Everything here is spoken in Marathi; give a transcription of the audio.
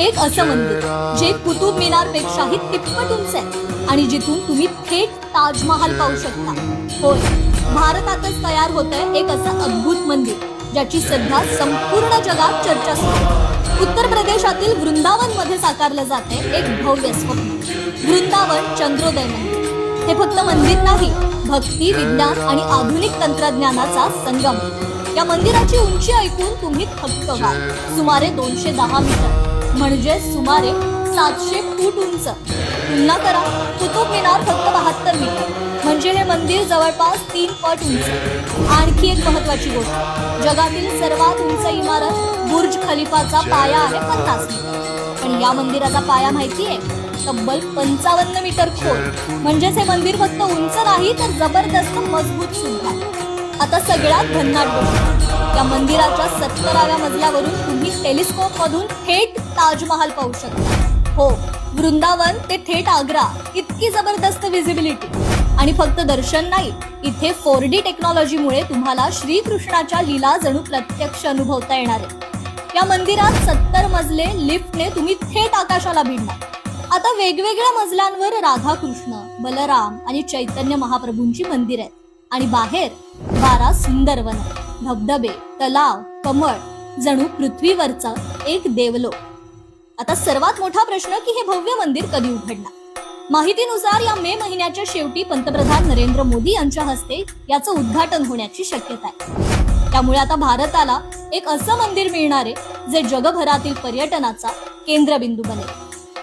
एक असं मंदिर जे कुतुब मिनार पेक्षाही तिप्पट उंच आहे आणि जिथून तुम्ही थेट ताजमहाल पाहू शकता. होय, भारतातच तयार होतंय एक असं अद्भुत मंदिर ज्याची सध्या संपूर्ण जगात चर्चा सुरू आहे. उत्तर प्रदेशातील वृंदावन मध्ये साकारलं जाते एक भव्य स्वप्न, वृंदावन चंद्रोदय मंदिर. हे फक्त मंदिर नाही, भक्ती, विज्ञान आणि आधुनिक तंत्रज्ञानाचा संगम. या मंदिराची उंची ऐकून तुम्ही थक्क व्हाल. सुमारे 210 मीटर म्हणजे सुमारे 700 फूट उंच. तुलना करा, कुतुब मिनार फक्त 72 मीटर म्हणजे हे मंदिर जवळपास 3 पट उंच. आणखी एक महत्वाची गोष्ट, जगातील सर्वात उंच इमारत बुर्ज खलिफाचा पाया आहे 50 मीटर. पण या मंदिराचा पाया माहितीये, तब्बल 55 मीटर खोल. म्हणजेच हे मंदिर फक्त उंच नाही तर जबरदस्त मजबूत सुद्धा. आता सगळ्यात भन्नाट गोष्ट, या मंदिराच्या 70व्या मजल्यावरून तुम्ही टेलिस्कोप मधून थेट ताजमहाल पाहू शकता. हो, वृंदावन ते थेट आग्रा, इतकी जबरदस्त व्हिजिबिलिटी. आणि फक्त दर्शन नाही, इथे 4D टेक्नॉलॉजीमुळे तुम्हाला श्रीकृष्णाच्या लीला जणू प्रत्यक्ष अनुभवता येणार आहे. या मंदिरात 70 मजले लिफ्टने तुम्ही थेट आकाशाला भिडणार. आता वेगवेगळ्या मजल्यांवर राधाकृष्ण, बलराम आणि चैतन्य महाप्रभूंची मंदिर आहेत. आणि बाहेर 12 सुंदर वन, धबधबे, तलाव, कमळ, जणू पृथ्वीवरचा एक देवलोक. आता सर्वात मोठा प्रश्न की हे भव्य मंदिर कधी उघडणार? माहितीनुसार या मे महिन्याच्या शेवटी पंतप्रधान नरेंद्र मोदी यांच्या हस्ते याचं उद्घाटन होण्याची शक्यता आहे. त्यामुळे आता भारताला एक असं मंदिर मिळणार आहे जे जगभरातील पर्यटनाचा केंद्रबिंदू बनेल.